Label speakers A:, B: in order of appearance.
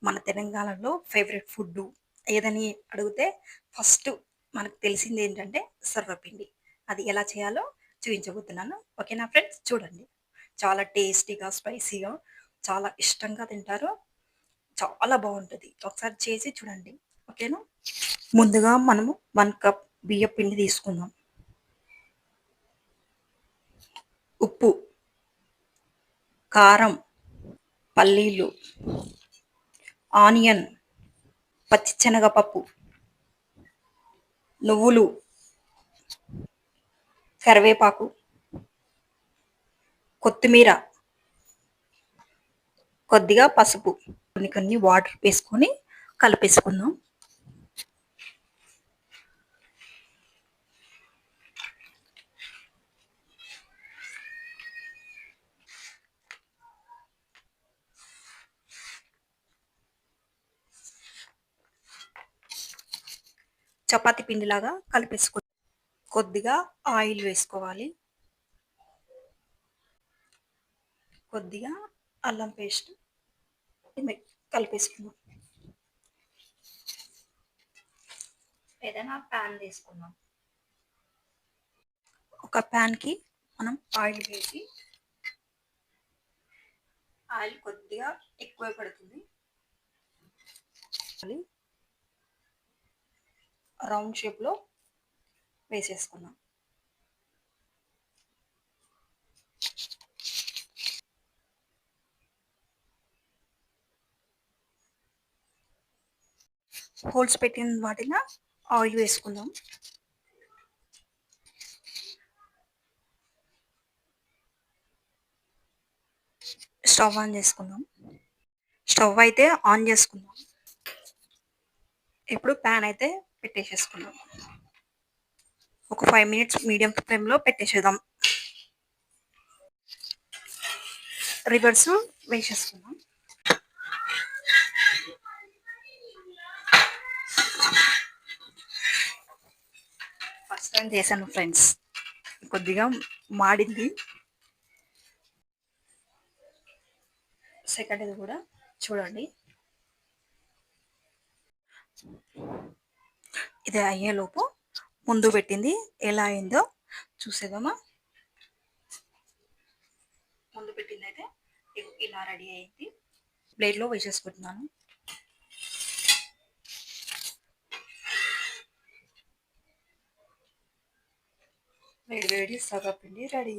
A: మన తెలంగాణలో favourite food ఏదని అడిగితే ఫస్ట్ మనకు తెలిసింది ఏంటంటే సర్వపిండి. అది ఎలా చేయాలో చూపించబోతున్నాను. ఓకేనా ఫ్రెండ్స్? చూడండి. చాలా టేస్టీగా, స్పైసీగా చాలా ఇష్టంగా తింటారు. చాలా బావుంటది. ఒకసారి చేసి చూడండి. ఓకేనా? ముందుగా మనము 1 కప్ బియ్యపు పిండి తీసుకుందాం. ఉప్పు, కారం, పల్లీలు, ఆనియన్, పచ్చిశనగపప్పు, నువ్వులు, కరివేపాకు, కొత్తిమీర, కొద్దిగా పసుపు, కొన్ని వాటర్ వేసుకొని కలిపేసుకుందాం. చపాతీ పిండిలాగా కలిపేసుకుందాం. కొద్దిగా ఆయిల్ వేసుకోవాలి. కొద్దిగా అల్లం పేస్ట్ కలిపేసుకుందాం. ఏదైనా ప్యాన్ తీసుకుందాం. ఒక ప్యాన్కి మనం ఆయిల్ వేసి, ఆయిల్ కొద్దిగా ఎక్కువ పడుతుంది. రౌండ్ షేప్లో వేసేసుకున్నాం. హోల్స్ పెట్టిన వాటిలో ఆయిల్ వేసుకుందాం. స్టవ్ ఆన్ చేసుకుందాం. స్టవ్ అయితే ఆన్ చేసుకుందాం. ఇప్పుడు ప్యాన్ అయితే పెట్టేసేసుకుందాం. ఒక 5 మినిట్స్ మీడియం ఫ్లేమ్లో పెట్టేసేద్దాం. రివర్స్ వేసేసుకుందాం. ఫస్ట్ టైం చేశాను ఫ్రెండ్స్, కొద్దిగా మాడింది. సెకండ్ ఇది కూడా చూడండి. ఇది అయ్యేలోపు ముందు పెట్టింది ఎలా అయిందో చూసేద్దామా. ముందు పెట్టింది అయితే ఇలా రెడీ అయింది. ప్లేట్లో వేసేసుకుంటున్నాను. వేడి వేడి సర్వపిండి రెడీ.